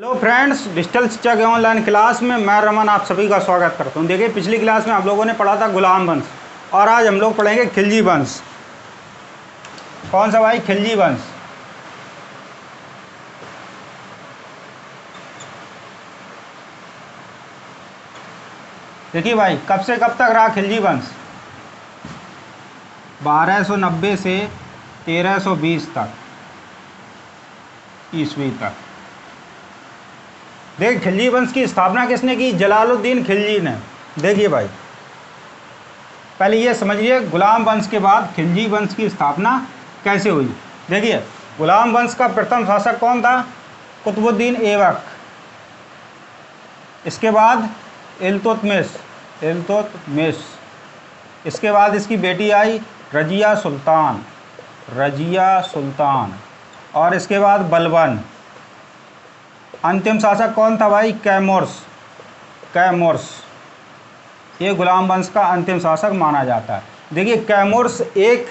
Hello friends, digital शिक्षा के online class में मैं रमन आप सभी का स्वागत करता हूं। देखिए, पिछली क्लास में आप लोगों ने पढ़ा था गुलाम वंश और आज हम लोग पढ़ेंगे खिलजी वंश। कौन सा भाई? खिलजी वंश। देखिए भाई, कब से कब तक रहा खिलजी वंश? 1290 से 1320 तक ईस्वी तक। देख, खिलजी वंश की स्थापना किसने की? जलालुद्दीन खिलजी ने। देखिए भाई, पहले ये समझिए गुलाम वंश के बाद खिलजी वंश की स्थापना कैसे हुई। देखिए, गुलाम वंश का प्रथम शासक कौन था? कुतुबुद्दीन ऐबक। इसके बाद इल्तुतमिश। इसके बाद इसकी बेटी आई रजिया सुल्तान। और इसके बाद बलबन। अंतिम शासक कौन था भाई? कैमोर्स। ये गुलाम वंश का अंतिम शासक माना जाता है। देखिए, कैमोर्स एक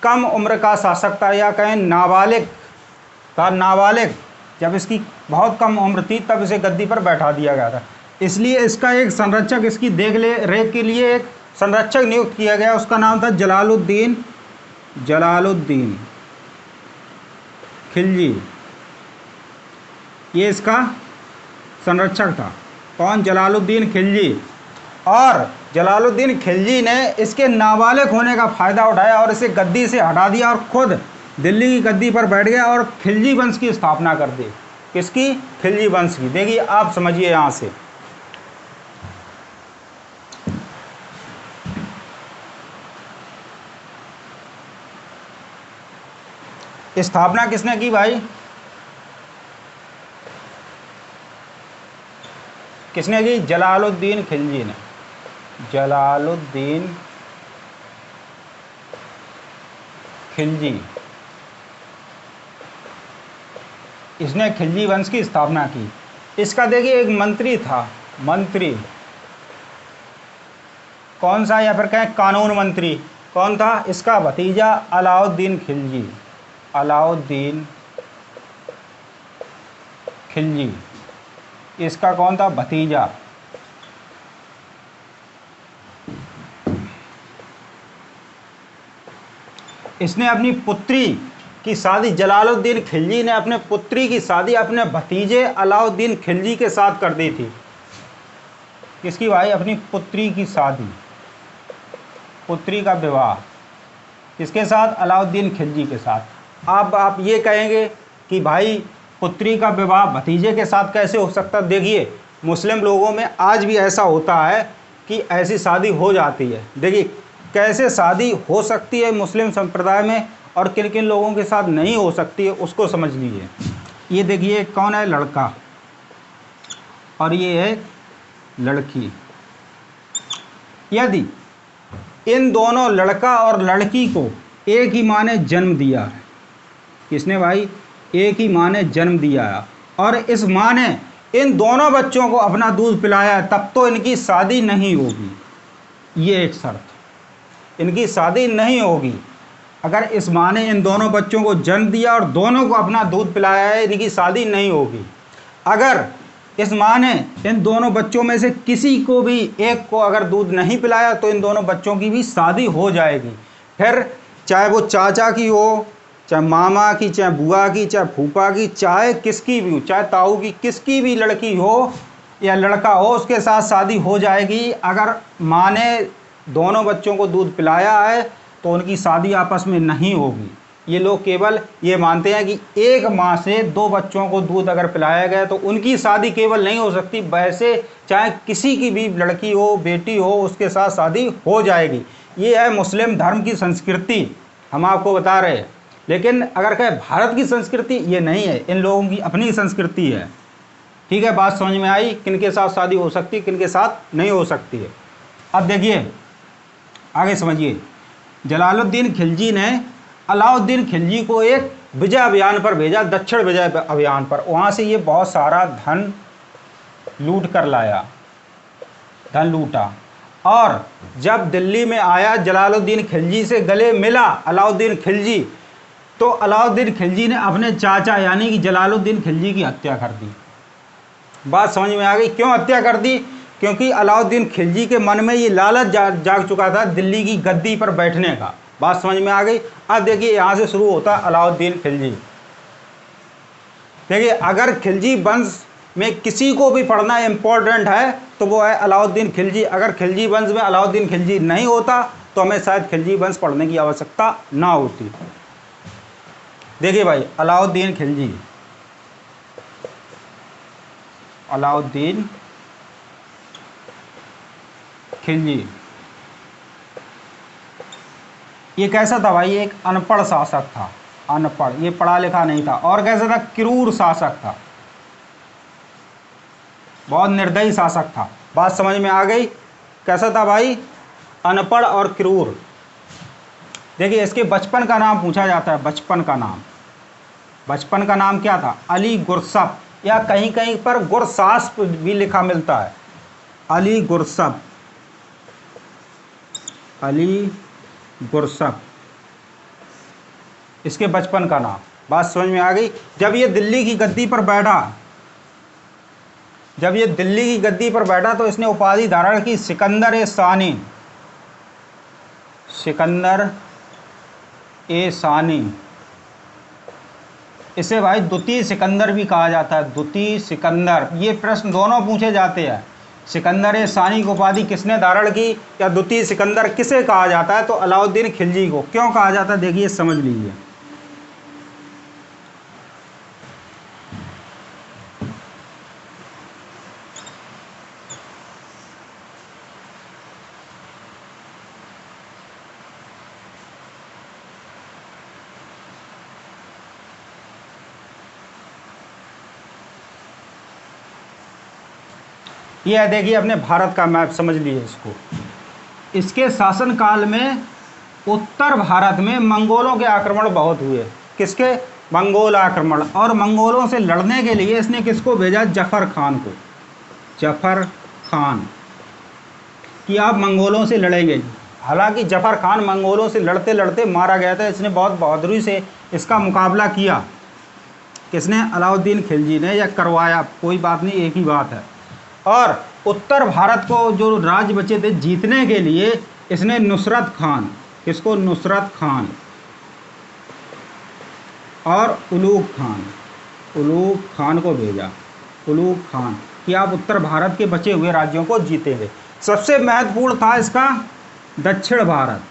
कम उम्र का शासक था, या कहें नाबालिग था। नाबालिग, जब इसकी बहुत कम उम्र थी तब इसे गद्दी पर बैठा दिया गया था। इसलिए इसका एक संरक्षक, इसकी देख रेख के लिए एक संरक्षक नियुक्त किया गया। उसका नाम था जलालुद्दीन खिलजी। ये इसका संरक्षक था। कौन? जलालुद्दीन खिलजी। और जलालुद्दीन खिलजी ने इसके नाबालिग होने का फ़ायदा उठाया और इसे गद्दी से हटा दिया और खुद दिल्ली की गद्दी पर बैठ गया और खिलजी वंश की स्थापना कर दी। किसकी? खिलजी वंश की। देखिए, आप समझिए यहाँ से। स्थापना किसने की भाई? किसने की? जलालुद्दीन खिलजी ने। जलालुद्दीन खिलजी, इसने खिलजी वंश की स्थापना की। इसका देखिए एक मंत्री था। मंत्री कौन सा? या फिर कहें कानून मंत्री कौन था? इसका भतीजा अलाउद्दीन खिलजी। इसका कौन था? भतीजा। इसने अपनी पुत्री की शादी, जलालुद्दीन खिलजी ने अपने पुत्री की शादी अपने भतीजे अलाउद्दीन खिलजी के साथ कर दी थी। किसकी भाई? अपनी पुत्री की शादी, पुत्री का विवाह किसके साथ? अलाउद्दीन खिलजी के साथ। अब आप ये कहेंगे कि भाई पुत्री का विवाह भतीजे के साथ कैसे हो सकता? देखिए, मुस्लिम लोगों में आज भी ऐसा होता है कि ऐसी शादी हो जाती है। देखिए, कैसे शादी हो सकती है मुस्लिम संप्रदाय में और किन किन लोगों के साथ नहीं हो सकती है, उसको समझ लीजिए। ये देखिए, कौन है? लड़का, और ये है लड़की। यदि इन दोनों लड़का और लड़की को एक ही माँ ने जन्म दिया है। किसने भाई? एक ही माँ ने जन्म दिया है और इस माँ ने इन दोनों बच्चों को अपना दूध पिलाया है, तब तो इनकी शादी नहीं होगी। ये एक शर्त, इनकी शादी नहीं होगी। अगर इस माँ ने इन दोनों बच्चों को जन्म दिया और दोनों को अपना दूध पिलाया है, इनकी शादी नहीं होगी। अगर इस माँ ने इन दोनों बच्चों में से किसी को भी एक को अगर दूध नहीं पिलाया तो इन दोनों बच्चों की भी शादी हो जाएगी। फिर चाहे वो चाचा की हो, चाहे मामा की, चाहे बुआ की, चाहे फूफा की, चाहे किसकी भी हो, चाहे ताऊ की, किसकी भी लड़की हो या लड़का हो, उसके साथ शादी हो जाएगी। अगर माँ ने दोनों बच्चों को दूध पिलाया है तो उनकी शादी आपस में नहीं होगी। ये लोग केवल ये मानते हैं कि एक माँ से दो बच्चों को दूध अगर पिलाया गया तो उनकी शादी केवल नहीं हो सकती, वैसे चाहे किसी की भी लड़की हो, बेटी हो, उसके साथ शादी हो जाएगी। ये है मुस्लिम धर्म की संस्कृति, हम आपको बता रहे हैं। लेकिन अगर कहें भारत की संस्कृति, ये नहीं है, इन लोगों की अपनी संस्कृति है। ठीक है, बात समझ में आई? किनके साथ शादी हो सकती है, किनके साथ नहीं हो सकती है। अब देखिए, आगे समझिए। जलालुद्दीन खिलजी ने अलाउद्दीन खिलजी को एक विजय अभियान पर भेजा, दक्षिण विजय अभियान पर। वहाँ से ये बहुत सारा धन लूट कर लाया, धन लूटा। और जब दिल्ली में आया, जलालुद्दीन खिलजी से गले मिला अलाउद्दीन खिलजी, तो अलाउद्दीन खिलजी ने अपने चाचा यानी कि जलालुद्दीन खिलजी की हत्या कर दी। बात समझ में आ गई? क्यों हत्या कर दी? क्योंकि अलाउद्दीन खिलजी के मन में ये लालच जाग चुका था दिल्ली की गद्दी पर बैठने का। बात समझ में आ गई? अब देखिए यहाँ से शुरू होता अलाउद्दीन खिलजी। देखिए अगर खिलजी वंश में किसी को भी पढ़ना इम्पोर्टेंट है तो वो है अलाउद्दीन खिलजी। अगर खिलजी वंश में अलाउद्दीन खिलजी नहीं होता तो हमें शायद खिलजी वंश पढ़ने की आवश्यकता ना होती। देखिए भाई अलाउद्दीन खिलजी, अलाउद्दीन खिलजी ये कैसा था भाई? एक अनपढ़ शासक था, अनपढ़, ये पढ़ा लिखा नहीं था। और कैसा था? क्रूर शासक था, बहुत निर्दयी शासक था। बात समझ में आ गई? कैसा था भाई? अनपढ़ और क्रूर। देखिए इसके बचपन का नाम पूछा जाता है, बचपन का नाम, बचपन का नाम क्या था? अली गुरसप, या कहीं कहीं पर गुरसास भी लिखा मिलता है, अली गुरसप, अली गुरसप इसके बचपन का नाम। बात समझ में आ गई? जब ये दिल्ली की गद्दी पर बैठा, जब ये दिल्ली की गद्दी पर बैठा तो इसने उपाधि धारण की सिकंदर ए सानी, सिकंदर ए सानी। इसे भाई द्वितीय सिकंदर भी कहा जाता है, द्वितीय सिकंदर। ये प्रश्न दोनों पूछे जाते हैं, सिकंदर ए सानी की उपाधि किसने धारण की या द्वितीय सिकंदर किसे कहा जाता है? तो अलाउद्दीन खिलजी को। क्यों कहा जाता है देखिए समझ लीजिए। ये है देखिए अपने भारत का मैप, समझ लीजिए इसको। इसके शासनकाल में उत्तर भारत में मंगोलों के आक्रमण बहुत हुए। किसके? मंगोल आक्रमण। और मंगोलों से लड़ने के लिए इसने किसको भेजा? जफर खान को, जफर खान, कि आप मंगोलों से लड़ेंगे। हालांकि जफर खान मंगोलों से लड़ते लड़ते मारा गया था। इसने बहुत बहादुरी से इसका मुकाबला किया। किसने? अलाउद्दीन खिलजी ने, या करवाया, कोई बात नहीं, एक ही बात है। और उत्तर भारत को जो राज्य बचे थे जीतने के लिए इसने नुसरत खान, किसको? नुसरत खान और उलूग खान, उलूग खान को भेजा, उलूग खान, कि आप उत्तर भारत के बचे हुए राज्यों को जीतेंगे। सबसे महत्वपूर्ण था इसका दक्षिण भारत,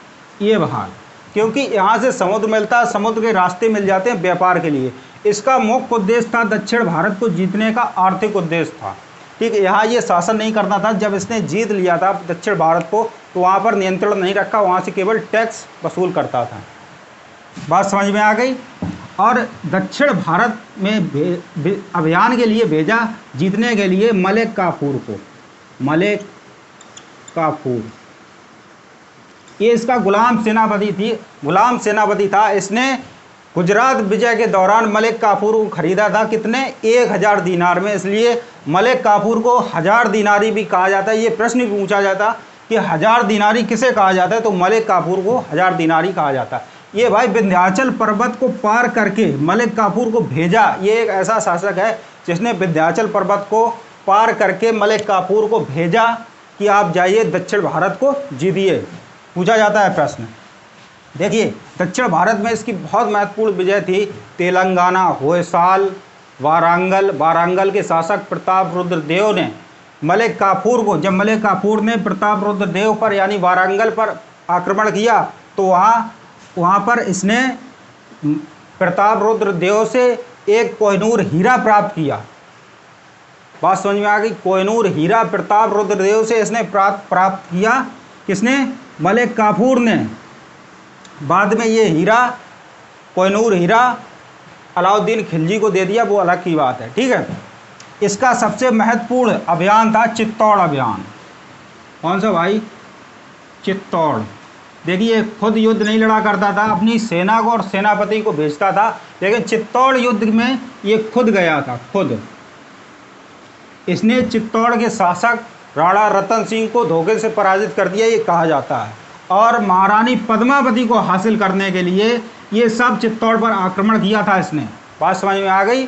ये भाग, क्योंकि यहाँ से समुद्र मिलता है, समुद्र के रास्ते मिल जाते हैं व्यापार के लिए। इसका मुख्य उद्देश्य था दक्षिण भारत को जीतने का, आर्थिक उद्देश्य था। ठीक है, यहाँ ये शासन नहीं करना था। जब इसने जीत लिया था दक्षिण भारत को तो वहाँ पर नियंत्रण नहीं रखा, वहाँ से केवल टैक्स वसूल करता था। बात समझ में आ गई? और दक्षिण भारत में अभियान के लिए भेजा, जीतने के लिए मलिक काफूर को, मलिक काफूर। ये इसका गुलाम सेनापति थी, गुलाम सेनापति था। इसने गुजरात विजय के दौरान मलिक काफूर को खरीदा था। कितने? 1000 दीनार में। इसलिए मलिक काफूर को 1000 दीनारी भी कहा जाता है। ये प्रश्न भी पूछा जाता कि 1000 दीनारी किसे कहा जाता है? तो मलिक काफूर को 1000 दीनारी कहा जाता है। ये भाई विंध्याचल पर्वत को पार करके मलिक काफूर को भेजा। ये एक ऐसा शासक है जिसने विंध्याचल पर्वत को पार करके मलिक काफूर को भेजा कि आप जाइए दक्षिण भारत को जीतिए। पूछा जाता है प्रश्न। देखिए दक्षिण भारत में इसकी बहुत महत्वपूर्ण विजय थी। तेलंगाना, होयसाल, वारंगल। वारंगल के शासक प्रताप रुद्र देव ने मलिक काफूर को, जब मलिक काफूर ने प्रताप रुद्र देव पर यानी वारंगल पर आक्रमण किया तो वहाँ पर इसने प्रताप रुद्र देव से एक कोहिनूर हीरा प्राप्त किया। बात समझ में आ गई? कोहिनूर हीरा प्रताप रुद्र देव से इसने प्राप्त किया। किसने? मलिक काफूर ने। बाद में ये हीरा, कोहिनूर हीरा अलाउद्दीन खिलजी को दे दिया, वो अलग की बात है। ठीक है, इसका सबसे महत्वपूर्ण अभियान था चित्तौड़ अभियान। कौन सा भाई? चित्तौड़। देखिए खुद युद्ध नहीं लड़ा करता था, अपनी सेना को और सेनापति को भेजता था, लेकिन चित्तौड़ युद्ध में ये खुद गया था, खुद। इसने चित्तौड़ के शासक राणा रतन सिंह को धोखे से पराजित कर दिया, ये कहा जाता है। और महारानी पद्मावती को हासिल करने के लिए ये सब चित्तौड़ पर आक्रमण किया था इसने। बात समझ में आ गई?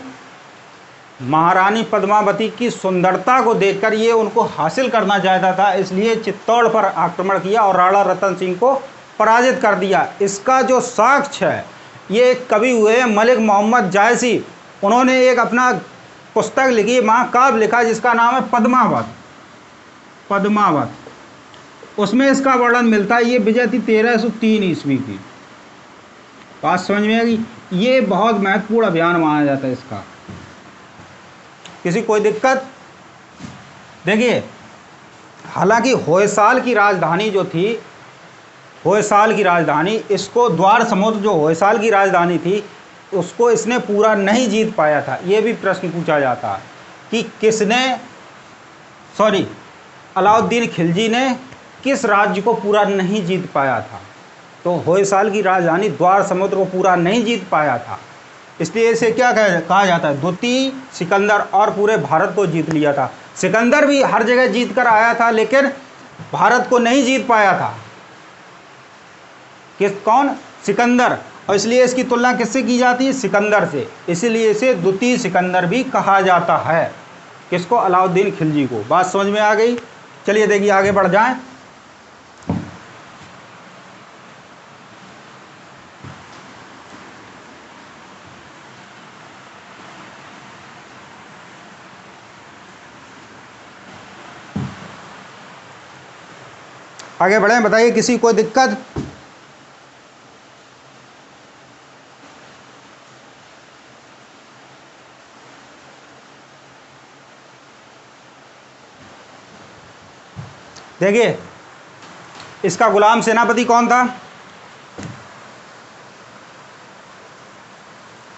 महारानी पद्मावती की सुंदरता को देखकर ये उनको हासिल करना चाहता था, इसलिए चित्तौड़ पर आक्रमण किया और राणा रतन सिंह को पराजित कर दिया। इसका जो साक्ष्य है, ये एक कवि हुए मलिक मोहम्मद जायसी, उन्होंने एक अपना पुस्तक लिखी, महाकाव्य लिखा, जिसका नाम है पद्मावत। पद्मावत, उसमें इसका वर्णन मिलता है। ये विजय थी 1303 ईस्वी की। बात समझ में आएगी। ये बहुत महत्वपूर्ण अभियान माना जाता है इसका। किसी कोई दिक्कत? देखिए, हालांकि होयसाल की राजधानी जो थी, होयसाल की राजधानी, इसको द्वार समुद्र जो होयसाल की राजधानी थी, उसको इसने पूरा नहीं जीत पाया था। ये भी प्रश्न पूछा जाता है कि अलाउद्दीन खिलजी ने किस राज्य को पूरा नहीं जीत पाया था। तो होयसाल की राजधानी द्वार समुद्र को पूरा नहीं जीत पाया था, इसलिए इसे क्या कहा जाता है? द्वितीय सिकंदर, और पूरे भारत को जीत लिया था। सिकंदर भी हर जगह जीत कर आया था, लेकिन भारत को नहीं जीत पाया था। कौन? सिकंदर। और इसलिए इसकी तुलना किससे की जाती है? सिकंदर से। इसलिए इसे द्वितीय सिकंदर भी कहा जाता है। किसको? अलाउद्दीन खिलजी को। बात समझ में आ गई? चलिए देखिए, आगे बढ़ जाएं। आगे बढ़ें, बताइए किसी कोई दिक्कत? देखिए, इसका गुलाम सेनापति कौन था?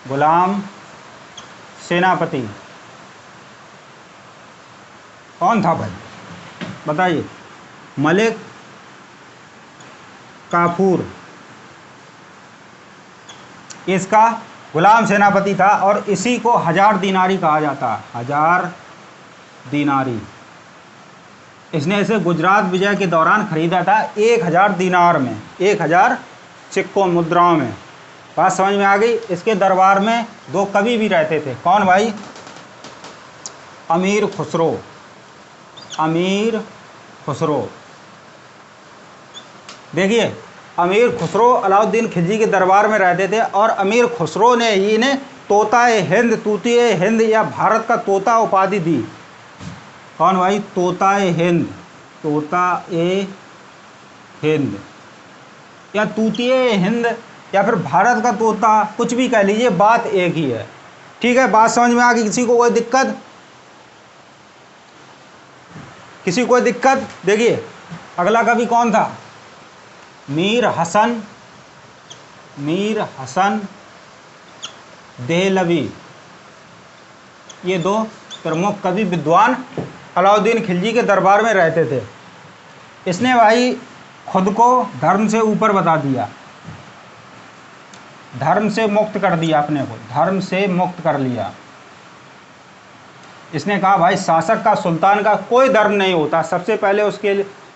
गुलाम सेनापति कौन था भाई? बताइए। मलिक काफूर इसका गुलाम सेनापति था, और इसी को 1000 दीनारी कहा जाता है। 1000 दीनारी। इसने इसे गुजरात विजय के दौरान खरीदा था 1000 दीनार में, 1000 सिक्कों मुद्राओं में। बात समझ में आ गई? इसके दरबार में 2 कवि भी रहते थे। कौन भाई? अमीर खुसरो। अमीर खुसरो। देखिए, अमीर खुसरो अलाउद्दीन खिलजी के दरबार में रहते थे, और अमीर खुसरो ने ही इन्हें तोताए हिंद, तूतिए हिंद या भारत का तोता उपाधि दी। कौन भाई? तोताए हिंद। तोताए हिंद या तूतिए हिंद या फिर भारत का तोता, कुछ भी कह लीजिए, बात एक ही है। ठीक है, बात समझ में आ गई? किसी को कोई दिक्कत? किसी कोई दिक्कत? देखिए, अगला कवि कौन था? मीर हसन। मीर हसन देहलवी। ये 2 प्रमुख कवि विद्वान अलाउद्दीन खिलजी के दरबार में रहते थे। इसने भाई खुद को धर्म से ऊपर बता दिया, धर्म से मुक्त कर दिया, अपने को धर्म से मुक्त कर लिया। इसने कहा भाई, शासक का, सुल्तान का कोई धर्म नहीं होता। सबसे पहले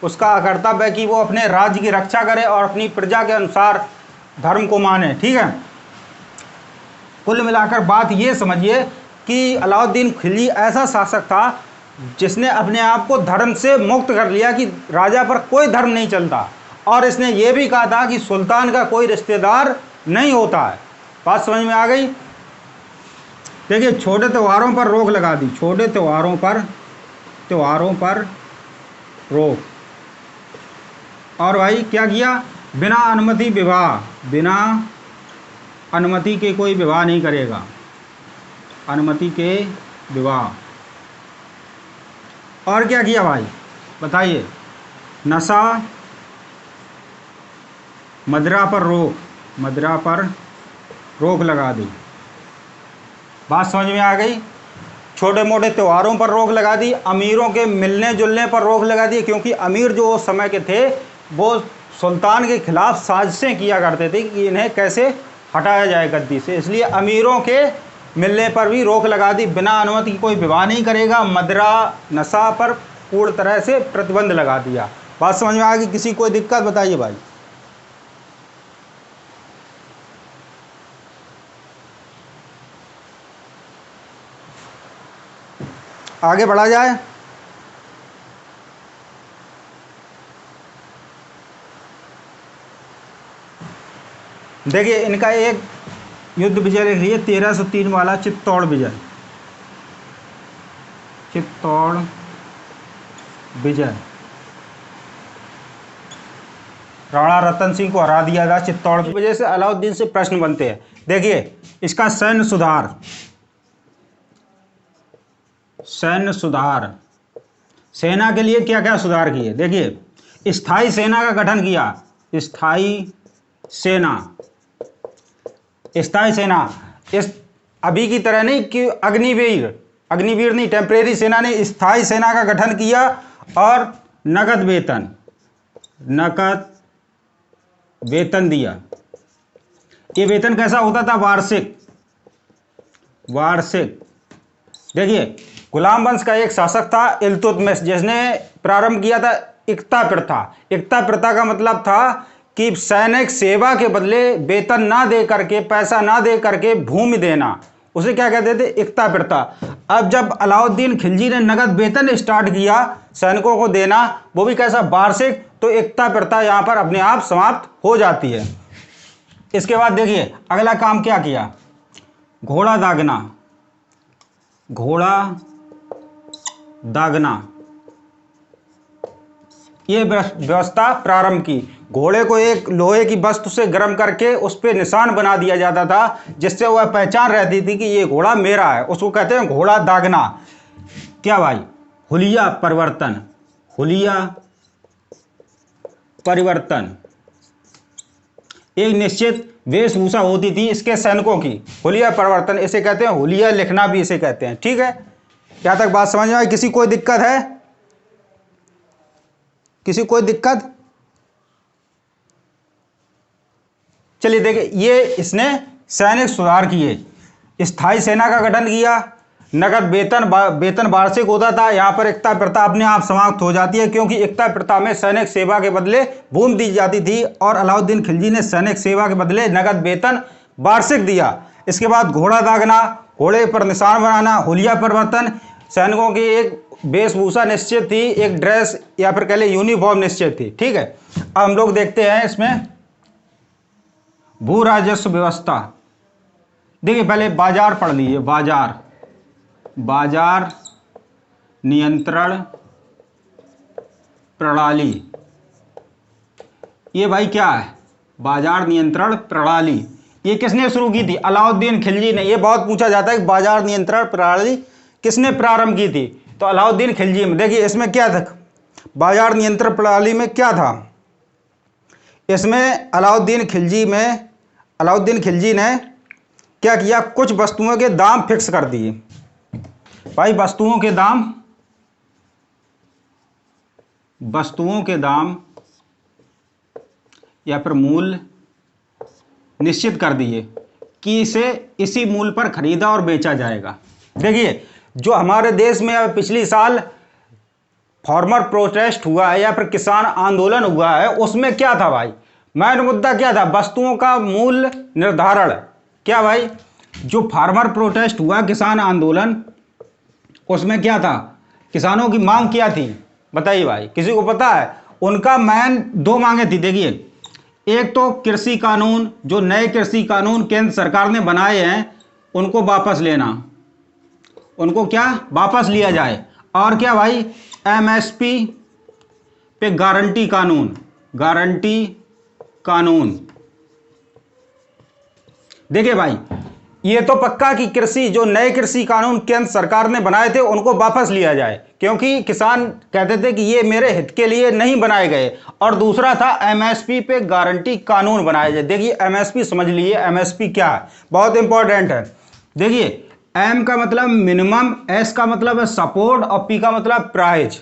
उसका कर्तव्य है कि वो अपने राज्य की रक्षा करे और अपनी प्रजा के अनुसार धर्म को माने। ठीक है, कुल मिलाकर बात ये समझिए कि अलाउद्दीन खिलजी ऐसा शासक था जिसने अपने आप को धर्म से मुक्त कर लिया, कि राजा पर कोई धर्म नहीं चलता। और इसने ये भी कहा था कि सुल्तान का कोई रिश्तेदार नहीं होता है। बात समझ में आ गई? देखिए, छोटे त्योहारों पर रोक लगा दी। छोटे त्योहारों पर रोक। और भाई क्या किया? बिना अनुमति विवाह, बिना अनुमति के कोई विवाह नहीं करेगा। अनुमति के विवाह। और क्या किया भाई? बताइए। नशा, मदिरा पर रोक। मदिरा पर रोक लगा दी। बात समझ में आ गई? छोटे मोटे त्योहारों पर रोक लगा दी। अमीरों के मिलने जुलने पर रोक लगा दी, क्योंकि अमीर जो उस समय के थे वो सुल्तान के खिलाफ साजिशें किया करते थे कि इन्हें कैसे हटाया जाए गद्दी से। इसलिए अमीरों के मिलने पर भी रोक लगा दी। बिना अनुमति कोई विवाह नहीं करेगा। मदिरा, नशा पर पूर्ण तरह से प्रतिबंध लगा दिया। बात समझ में आ गई? किसी कोई दिक्कत? बताइए भाई। आगे बढ़ा जाए। देखिए इनका एक युद्ध विजय लिख लीजिए 1303 वाला चित्तौड़ विजय। चित्तौड़ विजय, राणा रतन सिंह को हरा दिया था चित्तौड़ की वजह से। अलाउद्दीन से प्रश्न बनते हैं। देखिए इसका सैन्य सुधार, सैन्य सुधार, सेना के लिए क्या क्या सुधार किए। देखिए स्थायी सेना का गठन किया, स्थायी सेना, स्थायी सेना, इस अभी की तरह नहीं कि अग्निवीर, अग्निवीर नहीं, टेम्परेरी सेना नहीं, स्थायी सेना का गठन किया। और नगद वेतन, नगद वेतन दिया। ये वेतन कैसा होता था, वार्षिक, वार्षिक। देखिए गुलाम वंश का एक शासक था इल्तुतमिश, जिसने प्रारंभ किया था इक्ता प्रथा। इक्ता प्रथा का मतलब था कि सैनिक सेवा के बदले वेतन ना दे करके, पैसा ना दे करके भूमि देना, उसे क्या कहते थे, इक्ता प्रथा। अब जब अलाउद्दीन खिलजी ने नगद वेतन स्टार्ट किया सैनिकों को देना, वो भी कैसा, वार्षिक, तो इक्ता प्रथा यहां पर अपने आप समाप्त हो जाती है। इसके बाद देखिए अगला काम क्या किया, घोड़ा दागना, घोड़ा दागना, ये व्यवस्था प्रारंभ की। घोड़े को एक लोहे की वस्तु से गर्म करके उस पर निशान बना दिया जाता था, जिससे वह पहचान रहती थी कि ये घोड़ा मेरा है, उसको कहते हैं घोड़ा दागना। क्या भाई, हुलिया परिवर्तन, हुलिया परिवर्तन, एक निश्चित वेशभूषा होती थी इसके सैनिकों की, हुलिया परिवर्तन इसे कहते हैं, हुलिया लिखना भी इसे कहते हैं। ठीक है, क्या तक बात समझ में आई? किसी कोई दिक्कत है, किसी कोई दिक्कत? चलिए देखिए, ये इसने सैनिक सुधार किए, स्थायी सेना का गठन किया, नगद वेतन वार्षिक होता था। यहां पर इक्ता प्रथा अपने आप समाप्त हो जाती है, क्योंकि इक्ता प्रथा में सैनिक सेवा के बदले भूमि दी जाती थी, और अलाउद्दीन खिलजी ने सैनिक सेवा के बदले नगद वेतन वार्षिक दिया। इसके बाद घोड़ा दागना, घोड़े पर निशान बनाना, हुलिया परिवर्तन, सैनिकों की एक वेशभूषा निश्चित थी, एक ड्रेस या फिर कह ले यूनिफॉर्म निश्चित थी। ठीक है, अब हम लोग देखते हैं इसमें भू राजस्व व्यवस्था। देखिए पहले बाजार पढ़ लीजिए, बाजार, बाजार नियंत्रण प्रणाली। ये भाई क्या है, बाजार नियंत्रण प्रणाली, ये किसने शुरू की थी, अलाउद्दीन खिलजी ने। ये बहुत पूछा जाता है कि बाजार नियंत्रण प्रणाली किसने प्रारंभ की थी, तो अलाउद्दीन खिलजी में। देखिए इसमें क्या था, बाजार नियंत्रण प्रणाली में क्या था, इसमें अलाउद्दीन खिलजी ने क्या किया, कुछ वस्तुओं के दाम फिक्स कर दिए। भाई वस्तुओं के दाम या फिर मूल्य निश्चित कर दिए कि इसे इसी मूल्य पर खरीदा और बेचा जाएगा। देखिए जो हमारे देश में अब पिछली साल फार्मर प्रोटेस्ट हुआ है या फिर किसान आंदोलन हुआ है, उसमें क्या था भाई, मेन मुद्दा क्या था, वस्तुओं का मूल्य निर्धारण। क्या भाई, जो फार्मर प्रोटेस्ट हुआ, किसान आंदोलन, उसमें क्या था, किसानों की मांग क्या थी, बताइए भाई, किसी को पता है? उनका मेन दो मांगे थी। देखिए एक तो कृषि कानून, जो नए कृषि कानून केंद्र सरकार ने बनाए हैं उनको वापस लेना, उनको क्या वापस लिया जाए। और क्या भाई, एमएसपी पे गारंटी कानून, गारंटी कानून। देखिए भाई ये तो पक्का कि कृषि, जो नए कृषि कानून केंद्र सरकार ने बनाए थे उनको वापस लिया जाए, क्योंकि किसान कहते थे कि ये मेरे हित के लिए नहीं बनाए गए। और दूसरा था एमएसपी पे गारंटी कानून बनाया जाए। देखिए एमएसपी समझ लीजिए, एमएसपी क्या है, बहुत इंपॉर्टेंट है। देखिए एम का मतलब मिनिमम, एस का मतलब है सपोर्ट और पी का मतलब प्राइस,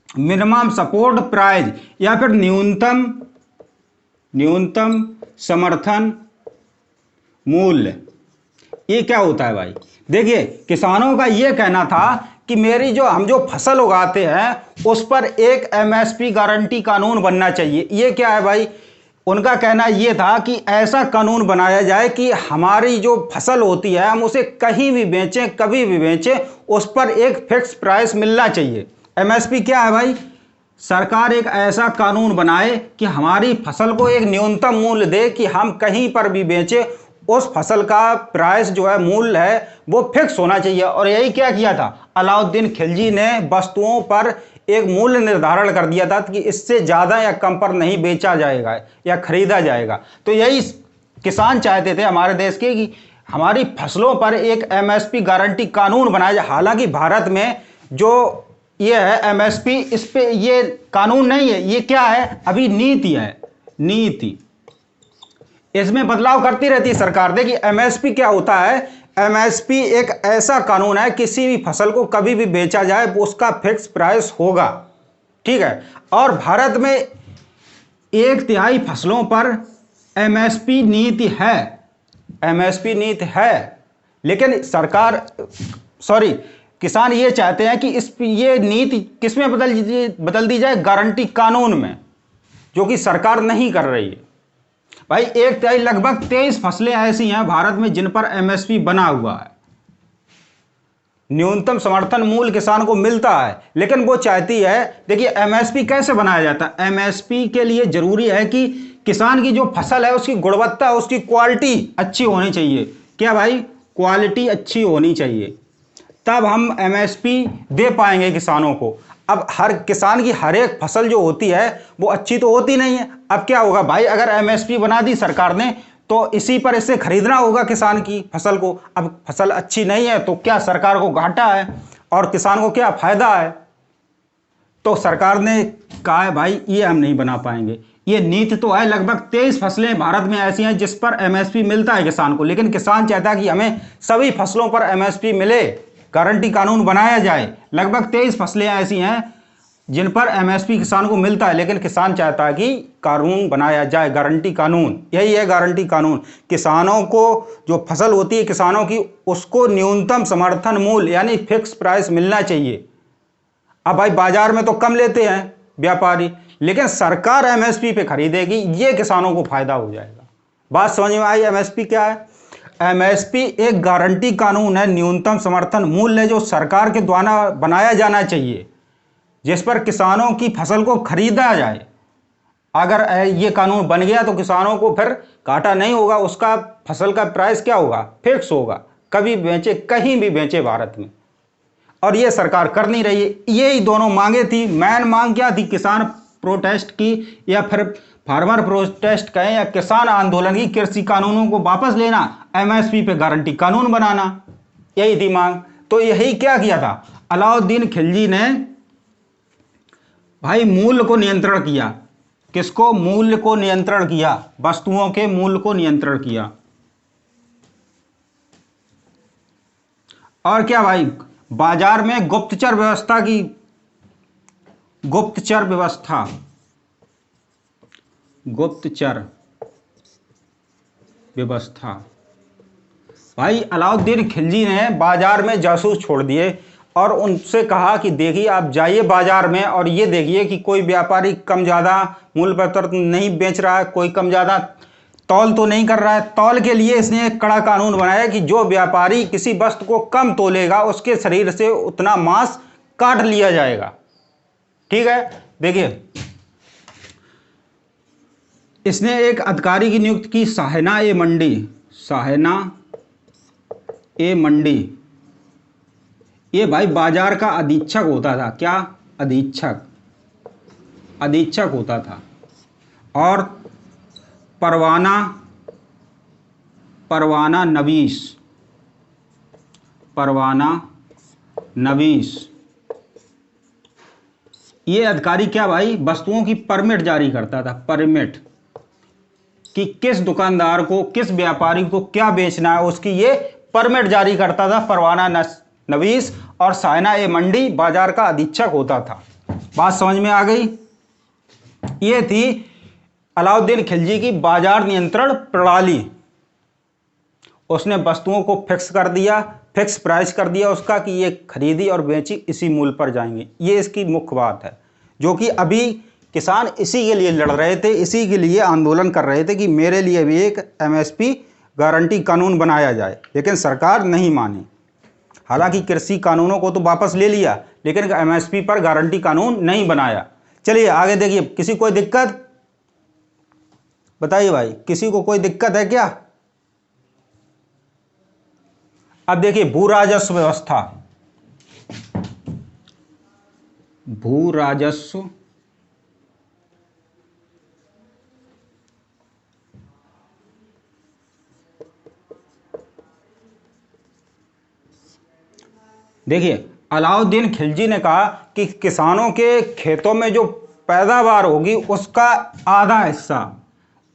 मिनिमम सपोर्ट प्राइस या फिर न्यूनतम समर्थन मूल्य। ये क्या होता है भाई, देखिए किसानों का ये कहना था कि मेरी हम जो फसल उगाते हैं उस पर एक एमएसपी गारंटी कानून बनना चाहिए। ये क्या है भाई, उनका कहना ये था कि ऐसा कानून बनाया जाए कि हमारी जो फसल होती है हम उसे कहीं भी बेचें, कभी भी बेचें, उस पर एक फिक्स प्राइस मिलना चाहिए। एमएसपी क्या है भाई? सरकार एक ऐसा कानून बनाए कि हमारी फसल को एक न्यूनतम मूल्य दे कि हम कहीं पर भी बेचें, उस फसल का प्राइस जो है, मूल्य है, वो फिक्स होना चाहिए। और यही क्या किया था, अलाउद्दीन खिलजी ने वस्तुओं पर एक मूल्य निर्धारण कर दिया था कि इससे ज़्यादा या कम पर नहीं बेचा जाएगा या खरीदा जाएगा। तो यही किसान चाहते थे हमारे देश के कि हमारी फसलों पर एक एमएसपी गारंटी कानून बनाया जाए। हालांकि भारत में जो ये है एमएसपी, इस पे ये कानून नहीं है, ये क्या है, अभी नीति है, नीति। इसमें बदलाव करती रहती है सरकार। देखिए एमएसपी क्या होता है, एमएसपी एक ऐसा कानून है, किसी भी फसल को कभी भी बेचा जाए उसका फिक्स प्राइस होगा, ठीक है। और भारत में 1/3 फसलों पर एमएसपी नीति है, एमएसपी नीति है। लेकिन सरकार, सॉरी, किसान ये चाहते हैं कि ये नीति किस में बदल दी जाए, गारंटी कानून में, जो कि सरकार नहीं कर रही है। भाई 1/3 लगभग 23 फसलें ऐसी हैं भारत में जिन पर एमएसपी बना हुआ है, न्यूनतम समर्थन मूल्य किसान को मिलता है। लेकिन वो चाहती है, देखिए एमएसपी कैसे बनाया जाता है, एमएसपी के लिए जरूरी है कि किसान की जो फसल है उसकी गुणवत्ता, उसकी क्वालिटी अच्छी होनी चाहिए। क्या भाई, क्वालिटी अच्छी होनी चाहिए, तब हम एमएसपी दे पाएंगे किसानों को। अब हर किसान की हर एक फसल जो होती है वो अच्छी तो होती नहीं है। अब क्या होगा भाई, अगर एमएसपी बना दी सरकार ने तो इसी पर इससे खरीदना होगा किसान की फसल को। अब फसल अच्छी नहीं है तो क्या सरकार को घाटा है और किसान को क्या फायदा है? तो सरकार ने कहा है भाई ये हम नहीं बना पाएंगे। ये नीति तो है, लगभग 23 फसलें भारत में ऐसी हैं जिस पर एमएसपी मिलता है किसान को, लेकिन किसान चाहता है कि हमें सभी फसलों पर एमएसपी मिले, गारंटी कानून बनाया जाए। लगभग 23 फसलें ऐसी हैं जिन पर एमएसपी किसान को मिलता है, लेकिन किसान चाहता है कि कानून बनाया जाए, गारंटी कानून। यही है गारंटी कानून, किसानों को जो फसल होती है किसानों की, उसको न्यूनतम समर्थन मूल्य यानी फिक्स प्राइस मिलना चाहिए। अब भाई बाजार में तो कम लेते हैं व्यापारी, लेकिन सरकार एमएसपी पे खरीदेगी, ये किसानों को फायदा हो जाएगा। बात समझ में आई? एमएसपी क्या है? एमएसपी एक गारंटी कानून है, न्यूनतम समर्थन मूल्य जो सरकार के द्वारा बनाया जाना चाहिए, जिस पर किसानों की फसल को खरीदा जाए। अगर ये कानून बन गया तो किसानों को फिर घाटा नहीं होगा, उसका फसल का प्राइस क्या होगा, फिक्स होगा, कभी बेचे, कहीं भी बेचे भारत में। और ये सरकार कर नहीं रही है। यही दोनों मांगे थी। मेन मांग क्या थी, किसान प्रोटेस्ट की, या फिर फार्मर प्रोटेस्ट कहें, या किसान आंदोलन की, कृषि कानूनों को वापस लेना, एमएसपी पे गारंटी कानून बनाना, यही थी मांग। तो यही क्या किया था, अलाउद्दीन खिलजी ने भाई मूल्य को नियंत्रण किया। किसको? मूल्य को नियंत्रण किया, वस्तुओं के मूल्य को नियंत्रण किया। और क्या भाई, बाजार में गुप्तचर व्यवस्था की, गुप्तचर व्यवस्था, गुप्तचर व्यवस्था। भाई अलाउद्दीन खिलजी ने बाजार में जासूस छोड़ दिए और उनसे कहा कि देखिए आप जाइए बाजार में और ये देखिए कि कोई व्यापारी कम ज़्यादा मूल्य पर नहीं बेच रहा है, कोई कम ज़्यादा तौल तो नहीं कर रहा है। तौल के लिए इसने एक कड़ा कानून बनाया कि जो व्यापारी किसी वस्तु को कम तोलेगा उसके शरीर से उतना मांस काट लिया जाएगा। ठीक है, देखिए इसने एक अधिकारी की नियुक्ति की, साहेना ए मंडी, साहेना ए मंडी। ये भाई बाजार का अधीक्षक होता था। क्या? अधीक्षक, अधीक्षक होता था। और परवाना, परवाना नवीस, परवाना नवीस। ये अधिकारी क्या भाई, वस्तुओं की परमिट जारी करता था। परमिट कि किस दुकानदार को, किस व्यापारी को क्या बेचना है, उसकी ये परमिट जारी करता था परवाना नवीस। और साहेना ए मंडी बाजार का अधीक्षक होता था। बात समझ में आ गई? ये थी अलाउद्दीन खिलजी की बाजार नियंत्रण प्रणाली। उसने वस्तुओं को फिक्स कर दिया, फिक्स प्राइस कर दिया उसका कि ये खरीदी और बेची इसी मूल्य पर जाएंगे। ये इसकी मुख्य बात है, जो कि अभी किसान इसी के लिए लड़ रहे थे, इसी के लिए आंदोलन कर रहे थे कि मेरे लिए भी एक एमएसपी गारंटी कानून बनाया जाए, लेकिन सरकार नहीं मानी। हालांकि कृषि कानूनों को तो वापस ले लिया, लेकिन एमएसपी पर गारंटी कानून नहीं बनाया। चलिए आगे देखिए, किसी कोई दिक्कत बताइए भाई, किसी को कोई दिक्कत है क्या? अब देखिए भू राजस्व व्यवस्था, भू राजस्व देखिए अलाउद्दीन खिलजी ने कहा कि किसानों के खेतों में जो पैदावार होगी उसका आधा हिस्सा,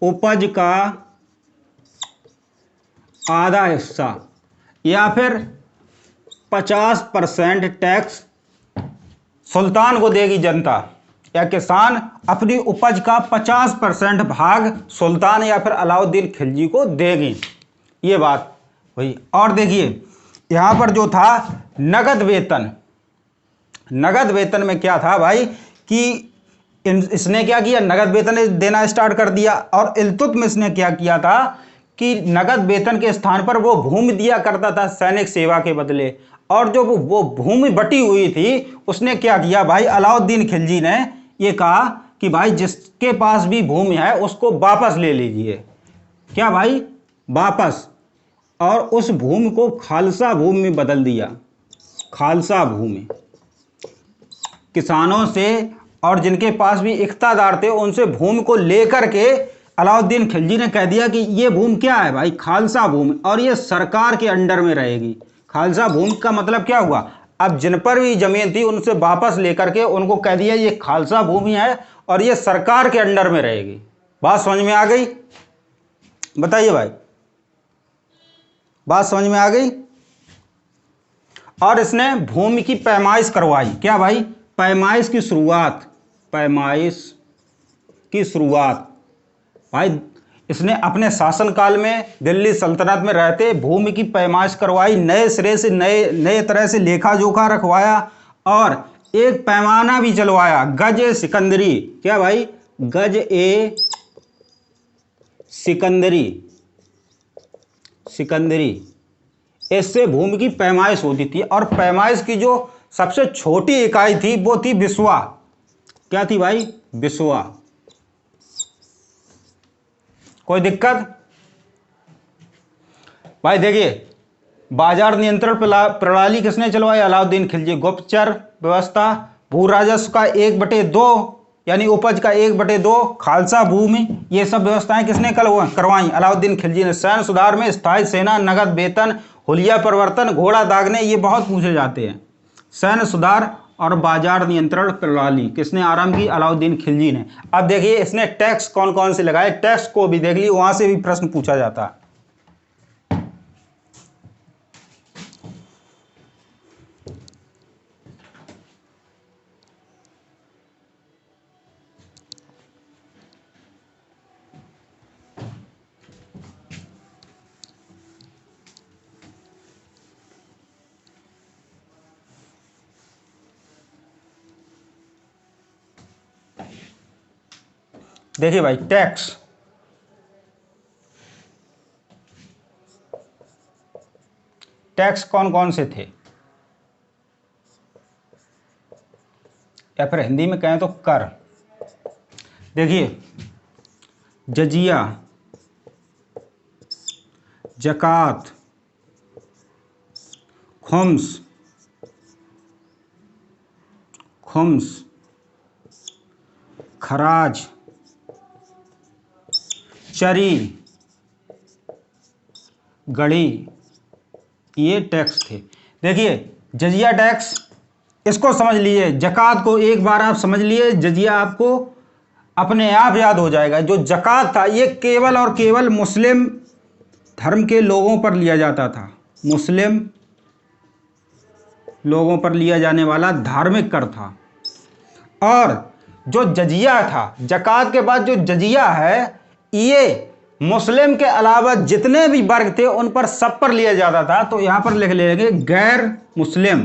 उपज का आधा हिस्सा या फिर 50% टैक्स सुल्तान को देगी जनता, या किसान अपनी उपज का 50% भाग सुल्तान या फिर अलाउद्दीन खिलजी को देगी। ये बात हुई। और देखिए यहाँ पर जो था नगद वेतन, नगद वेतन में क्या था भाई कि इसने क्या किया, नगद वेतन देना स्टार्ट कर दिया। और इल्तुतमिश ने क्या किया था कि नगद वेतन के स्थान पर वो भूमि दिया करता था सैनिक सेवा के बदले। और जो वो भूमि बटी हुई थी उसने क्या किया भाई, अलाउद्दीन खिलजी ने ये कहा कि भाई जिसके पास भी भूमि है उसको वापस ले लीजिए। क्या भाई, वापस। और उस भूमि को खालसा भूमि में बदल दिया, खालसा भूमि। किसानों से और जिनके पास भी इख्तियार थे उनसे भूमि को लेकर के अलाउद्दीन खिलजी ने कह दिया कि ये भूमि क्या है भाई, खालसा भूमि, और ये सरकार के अंडर में रहेगी। खालसा भूमि का मतलब क्या हुआ, अब जिन पर भी जमीन थी उनसे वापस लेकर के उनको कह दिया ये खालसा भूमि है और ये सरकार के अंडर में रहेगी। बात समझ में आ गई? बताइए भाई, बात समझ में आ गई? और इसने भूमि की पैमाइश करवाई। क्या भाई, पैमाइश की शुरुआत, पैमाइश की शुरुआत भाई इसने अपने शासनकाल में दिल्ली सल्तनत में रहते भूमि की पैमाइश करवाई, नए सिरे से नए तरह से लेखा जोखा रखवाया और एक पैमाना भी चलवाया, गज ए सिकंदरी। क्या भाई, गज ए सिकंदरी, सिकंदरी। इससे भूमि की पैमाइश होती थी। और पैमाइश की जो सबसे छोटी इकाई थी वो थी बिस्वा। क्या थी भाई, बिस्वा। कोई दिक्कत? भाई देखिए बाजार नियंत्रण प्रणाली किसने चलवाई, अलाउद्दीन खिलजी। गुप्तचर व्यवस्था, भू राजस्व का 1/2 यानी उपज का 1/2, खालसा भूमि, ये सब व्यवस्थाएं किसने करवाई, अलाउद्दीन खिलजी ने। सैन्य सुधार में स्थायी सेना, नगद वेतन, हुलिया परिवर्तन, घोड़ा दागने, ये बहुत पूछे जाते हैं। सैन्य सुधार और बाजार नियंत्रण प्रणाली किसने आरंभ की, अलाउद्दीन खिलजी ने। अब देखिए इसने टैक्स कौन कौन से लगाए, टैक्स को भी देख ली, वहां से भी प्रश्न पूछा जाता है। देखिए भाई टैक्स, टैक्स कौन कौन से थे, या फिर हिंदी में कहें तो कर। देखिए जजिया, जकात, खुम्स, खराज, चरी, गड़ी, ये टैक्स थे। देखिए जजिया टैक्स, इसको समझ लीजिए, जकात को एक बार आप समझ लिए, जजिया आपको अपने आप याद हो जाएगा। जो जकात था ये केवल और केवल मुस्लिम धर्म के लोगों पर लिया जाता था, मुस्लिम लोगों पर लिया जाने वाला धार्मिक कर था। और जो जजिया था, जकात के बाद जो जजिया है, ये मुस्लिम के अलावा जितने भी वर्ग थे उन पर सब पर लिया जाता था। तो यहां पर लिख लेंगे गैर मुस्लिम,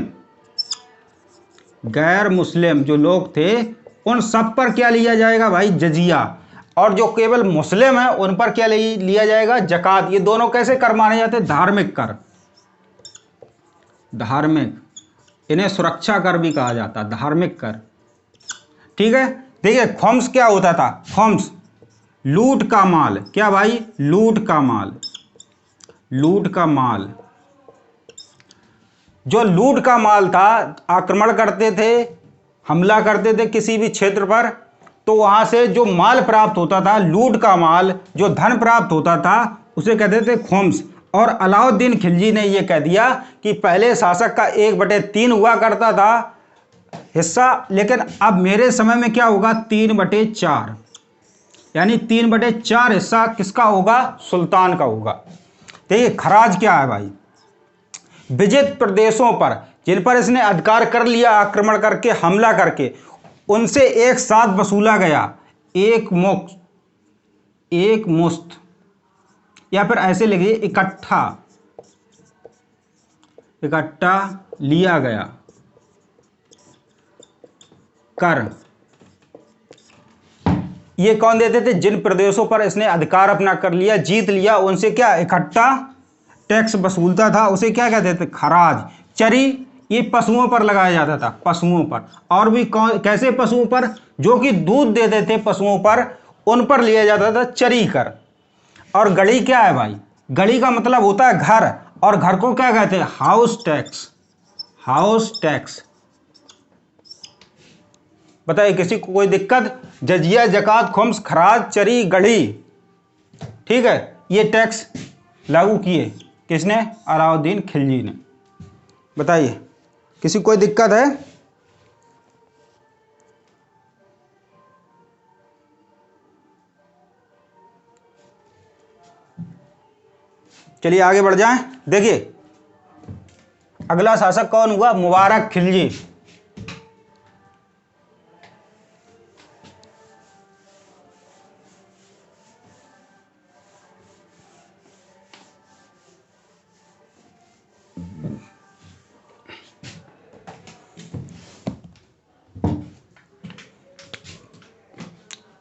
गैर मुस्लिम जो लोग थे उन सब पर क्या लिया जाएगा भाई? जजिया। और जो केवल मुस्लिम है उन पर क्या लिया जाएगा? जकात। ये दोनों कैसे कर माने जाते हैं? धार्मिक कर। धार्मिक, इन्हें सुरक्षा कर भी कहा जाता, धार्मिक कर। ठीक है। देखिए ख्वम्स क्या होता था? ख्वम्स लूट का माल। क्या भाई? लूट का माल। लूट का माल, जो लूट का माल था, आक्रमण करते थे, हमला करते थे किसी भी क्षेत्र पर, तो वहां से जो माल प्राप्त होता था, लूट का माल, जो धन प्राप्त होता था, उसे कहते थे ख्वम्स। और अलाउद्दीन खिलजी ने यह कह दिया कि पहले शासक का 1/3 हुआ करता था हिस्सा, लेकिन अब मेरे समय में क्या होगा? 3/4, यानी 3/4 हिस्सा किसका होगा? सुल्तान का होगा। देखिए खराज क्या है भाई? विजित प्रदेशों पर जिन पर इसने अधिकार कर लिया, आक्रमण करके, हमला करके, उनसे एक साथ वसूला गया एक मुश्त, या फिर ऐसे लिखिए इकट्ठा लिया गया कर। ये कौन देते थे? जिन प्रदेशों पर इसने अधिकार अपना कर लिया, जीत लिया, उनसे क्या इकट्ठा टैक्स वसूलता था, उसे क्या कहते थे? खराज। चरी, ये पशुओं पर लगाया जाता था, पशुओं पर। और भी कैसे पशुओं पर? जो कि दूध देते थे पशुओं पर, उन पर लिया जाता था चरी कर। और गड़ी क्या है भाई? गड़ी का मतलब होता है घर, और घर को क्या कहते हैं? House tax. House tax. बताइए किसी को कोई दिक्कत? जजिया, जकात, ख्वम्स, खराज, चरी, गढ़ी, ठीक है, ये टैक्स लागू किए किसने? अलाउद्दीन खिलजी ने। बताइए किसी को कोई दिक्कत है? चलिए आगे बढ़ जाएं। देखिए अगला शासक कौन हुआ? मुबारक खिलजी।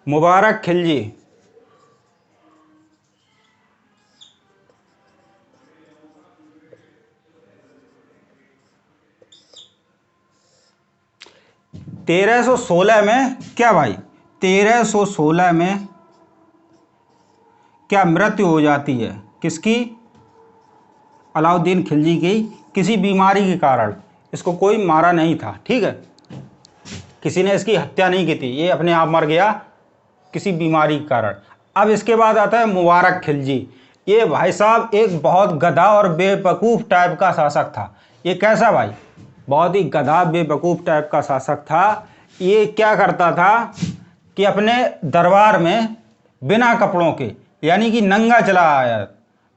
मुबारक खिलजी तेरह सौ 1316 में क्या भाई? 1316 में क्या मृत्यु हो जाती है? किसकी? अलाउद्दीन खिलजी की, किसी बीमारी के कारण। इसको कोई मारा नहीं था, ठीक है, किसी ने इसकी हत्या नहीं की थी, ये अपने आप मर गया किसी बीमारी के कारण। अब इसके बाद आता है मुबारक खिलजी। ये भाई साहब एक बहुत गधा और बेवकूफ़ टाइप का शासक था। ये कैसा भाई? बहुत ही गधा बेवकूफ़ टाइप का शासक था। ये क्या करता था कि अपने दरबार में बिना कपड़ों के, यानी कि नंगा चला आया,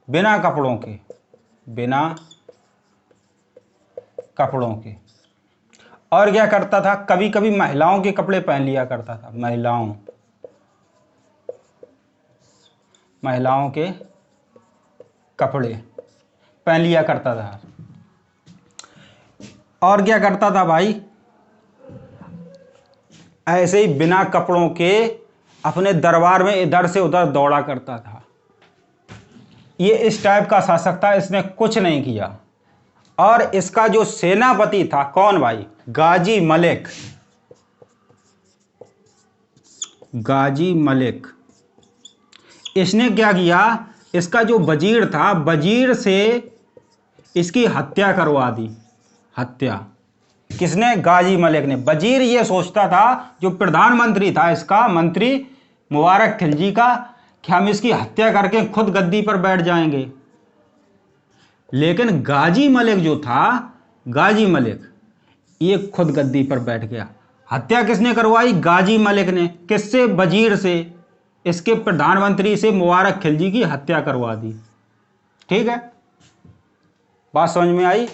बिना कपड़ों के, बिना कपड़ों के। और क्या करता था? कभी कभी महिलाओं के कपड़े पहन लिया करता था। महिलाओं के कपड़े पहन लिया करता था। और क्या करता था भाई? ऐसे ही बिना कपड़ों के अपने दरबार में इधर से उधर दौड़ा करता था। ये इस टाइप का शासक था, इसने कुछ नहीं किया। और इसका जो सेनापति था, कौन भाई? गाजी मलिक। गाजी मलिक, इसने क्या किया? इसका जो वजीर था, वजीर से इसकी हत्या करवा दी। हत्या किसने? गाजी मलिक ने। वजीर ये सोचता था, जो प्रधानमंत्री था इसका, मंत्री मुबारक खिलजी का, कि हम इसकी हत्या करके खुद गद्दी पर बैठ जाएंगे। लेकिन गाजी मलिक जो था, गाजी मलिक, ये खुद गद्दी पर बैठ गया। हत्या किसने करवाई? गाजी मलिक ने। किससे? वजीर से, इसके प्रधानमंत्री से मुबारक खिलजी की हत्या करवा दी। ठीक है, बात समझ में आई?